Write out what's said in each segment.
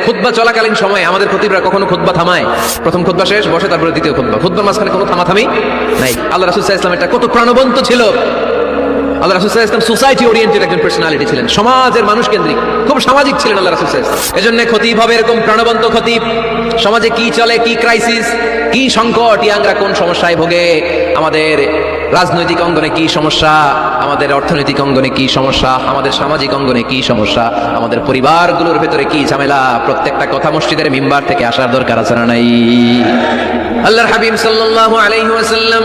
খুতবা চলাকালীন সময় আমাদের খতিবরা কখনো খুতবা থামায়? প্রথম খুতবা শেষ, বসে, তারপরে দ্বিতীয় খুতবা। খুতবার মাঝখানে কোনো থামাথামি নাই। আল্লাহ রাসূল সাল্লাল্লাহু আলাইহি ওয়াসাল্লাম এটা কত প্রাণবন্ত ছিল। আল্লাহ রাসূল সাল্লাল্লাহু আলাইহি ওয়াসাল্লাম সোসাইটি ওরিয়েন্টেড একজন পার্সোনালিটি ছিলেন, সমাজের মানুষ কেন্দ্রিক, খুব সামাজিক ছিলেন আল্লাহ রাসূল সাল্লাল্লাহু আলাইহি ওয়াসাল্লাম। এজন্য খতিব হবে এরকম প্রাণবন্ত খতিব। সমাজে কি চলে, কি ক্রাইসিস, কি সংকট, ইয়াংরা কোন সমস্যায় ভোগে, আমাদের রাজনৈতিক অঙ্গনে কি সমস্যা, আমাদের অর্থনৈতিক অঙ্গনে কি সমস্যা, আমাদের সামাজিক অঙ্গনে কি সমস্যা, আমাদের পরিবারগুলোর ভেতরে কি ঝামেলা, প্রত্যেকটা কথা মসজিদের মিম্বার থেকে আসার দরকার আছে না নাই? আল্লাহর হাবিব সাল্লাল্লাহু আলাইহি ওয়াসাল্লাম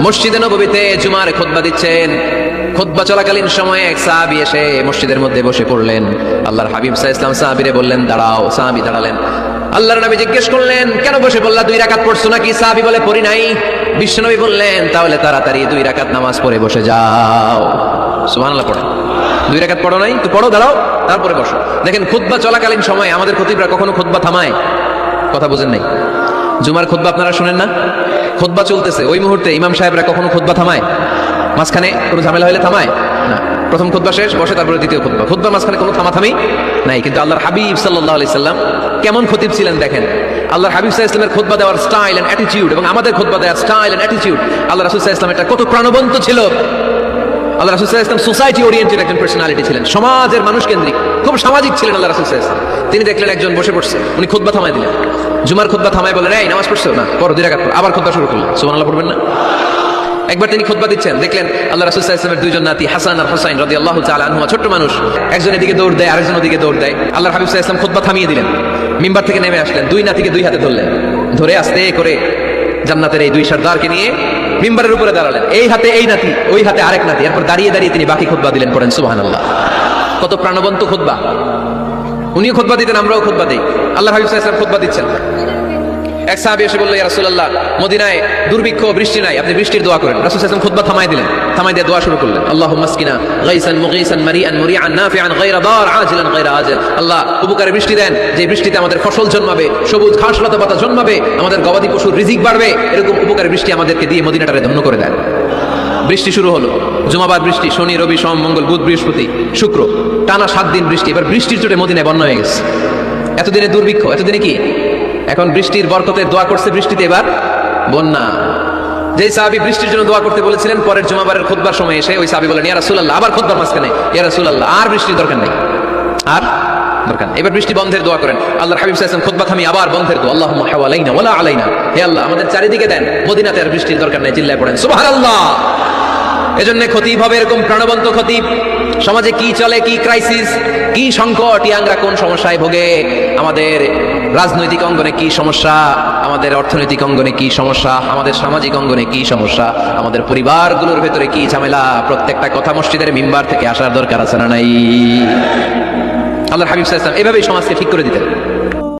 মসজিদে নববীতে জুমার খুতবা দিচ্ছেন। খুতবা চলাকালীন সময়ে এক সাহাবী এসে মসজিদের মধ্যে বসে পড়লেন। আল্লাহর হাবিব সাল্লাল্লাহু আলাইহি ওয়াসাল্লাম সাহাবীরে বললেন, দাঁড়াও। সাহাবী দাঁড়ালেন। আল্লাহর নবী জিজ্ঞেস করলেন, কেন বসে পড়লা? 2 রাকাত পড়ছো নাকি? সাহাবী বলে, পড়ি নাই। বিশ্বনবী বললেন, তাহলে তাড়াতাড়ি 2 রাকাত নামাজ পড়ে বসে যাও। সুবহানাল্লাহ পড়ো। 2 রাকাত পড়ো নাই তো পড়ো, দাঁড়াও, তারপরে বসো। দেখেন খুতবা চলাকালীন সময় আমাদের খতিবরা কখনো খুতবা থামায়? কথা বুঝেন নাই? জুমার খুতবা আপনারা শুনেন না? খুতবা চলতেছে, ওই মুহূর্তে ইমাম সাহেবরা কখনো খুতবা থামায়? মাঝখানে কোনো ঝামেলা হলে থামায় না। প্রথম খুতবা শেষ, বসে, তারপরে দ্বিতীয় খুতবা। খুতবার মাঝখানে কোনো থামাথামি নাই। কিন্তু আল্লাহর হাবিব সাল্লাল্লাহু আলাইহি সাল্লাম কেমন খতিব ছিলেন দেখেন। আল্লাহর হাবিব সাল্লাল্লাহু আলাইহি ওয়াসাল্লামের খুতবা দেওয়ার স্টাইল এন্ড অ্যাটিটিউড এবং আমাদের খুতবা দেওয়ার স্টাইল এন্ড অ্যাটিটিউড, আল্লাহ রাসূল সাল্লাল্লাহু আলাইহি ওয়াসাল্লাম এটা কত প্রাণবন্ত ছিল। আল্লাহ রাসূল সাল্লাল্লাহু আলাইহি ওয়াসাল্লাম সোসাইটি ওরিয়েন্টেড একজন পার্সোনালিটি ছিলেন, সমাজের মানুষ কেন্দ্রিক, খুব সামাজিক ছিলেন আল্লাহ রাসূল সাল্লাল্লাহু আলাইহি ওয়াসাল্লাম। তিনি দেখলেন একজন বসে পড়ছে, উনি খুতবা থামায় দিলেন। জুমার খুতবা থামায় বললেন, এই নামাজ পড়ছো না, পড়ো 2 রাকাত পড়ো। আবার খুতবা শুরু করলেন। সুবহানাল্লাহ পড়বেন না? একবার তিনি খুতবা দিচ্ছেন, দেখলেন আল্লাহ রাসূল সাল্লাল্লাহু আলাইহি ওয়াসাল্লামের 2 জন নাতি হাসান আর হুসাইন রাদিয়াল্লাহু তাআলা আনহুমা, ছোট্ট মানুষ, একজন এদিকে দৌড় দেয়, আরেকজন ওদিকে দৌড় দেয়। আল্লাহর হাবিব সাল্লাল্লাহু আলাইহি ওয়াসাল্লাম খুতবা থামিয়ে দিলেন, মিম্বার থেকে নেমে আসলেন, 2 নাতিকে 2 হাতে ধরলেন, ধরে আস্তে করে জান্নাতের এই 2 সর্দারকে নিয়ে মিম্বারের উপরে দাঁড়ালেন। এই হাতে এই নাতি, ওই হাতে আরেক নাতি। এরপর দাঁড়িয়ে দাঁড়িয়ে তিনি বাকি খুতবা দিলেন। পড়েন সুবহানাল্লাহ। কত প্রাণবন্ত খুতবা। উনিও খুতবা দিতেন, আমরাও খুতবা দিই। আল্লাহর হাবিব সাল্লাল্লাহু আলাইহি ওয়াসাল্লাম খুতবা দিচ্ছেন। এক সাহাবী এসে বলল, ইয়া রাসূলুল্লাহ, মদিনায় দুর্ভিক্ষ, বৃষ্টি নাই, আপনি বৃষ্টির দোয়া করেন। রাসূল সাল্লাল্লাহু আলাইহি ওয়াসাল্লাম খুতবা থামায় দিলেন, থামায় দিয়ে দোয়া শুরু করলেন। আল্লাহুম্মা আসকিনা গাইসান মুগীসান মারিআন মুরিআন নাফিআন গায়রা দার আজিলান গায়রা আজিল। আল্লাহ উপকারে বৃষ্টি দেন, যে বৃষ্টিতে আমাদের ফসল জন্মাবে, সবুজ ঘাস লতা পাতা জন্মাবে, আমাদের গবাদি পশুর রিজিক বাড়বে, এরকম উপকারে বৃষ্টি আমাদেরকে দিয়ে মদিনাটারে ধন্য করে দেন। বৃষ্টি শুরু হলো, জুমাবার বৃষ্টি, শনি রবি সোম মঙ্গল বুধ বৃহস্পতি শুক্র, টানা 7 দিন বৃষ্টি। এবার বৃষ্টির চোটে মদিনায় বন্যা হয়ে গেছে। এতদিনে দুর্ভিক্ষ, এতদিনে কি? এখন বৃষ্টির বরকতের দোয়া করছে, বৃষ্টিতে এবার বন্যা। যে সাহাবী বৃষ্টির জন্য দোয়া করতে বলেছিলেন, পরের জুমাবারের খুতবার সময় এসে ওই সাহাবী বলেন, ইয়া রাসূলুল্লাহ, আবার খুতবার মাঝখানে, ইয়া রাসূলুল্লাহ, আর বৃষ্টির দরকার নেই, আর দরকার নেই, এবার বৃষ্টি বন্ধের দোয়া করেন। আল্লাহর হাবিব সাল্লাল্লাহু আলাইহি ওয়াসাল্লাম খুতবা থামিয়ে আবার বন্ধের দোয়া, আল্লাহুম্মা হাওয়ালাইনা ওয়ালা আলাইনা, হে আল্লাহ আমাদের চারিদিকে দেন, মদিনাতে আর বৃষ্টির দরকার নেই। চিল্লায় পড়েন সুবহানাল্লাহ। এজন্য খতিব হবে এরকম প্রাণবন্ত খতিব। সমাজে কি চলে, কি ক্রাইসিস, কি সংকট, ইয়াংরা কোন সমস্যায় ভোগে, আমাদের রাজনৈতিক অঙ্গনে কি সমস্যা, আমাদের অর্থনৈতিক অঙ্গনে কি সমস্যা, আমাদের সামাজিক অঙ্গনে কি সমস্যা, আমাদের পরিবারগুলোর ভেতরে কি ঝামেলা, প্রত্যেকটা কথা মসজিদের মিম্বার থেকে আসার দরকার আছে না নাই? আল্লাহর হাবিব সাল্লাল্লাহু আলাইহি ওয়াসাল্লাম এভাবেই সমাজকে ঠিক করে দিতেন।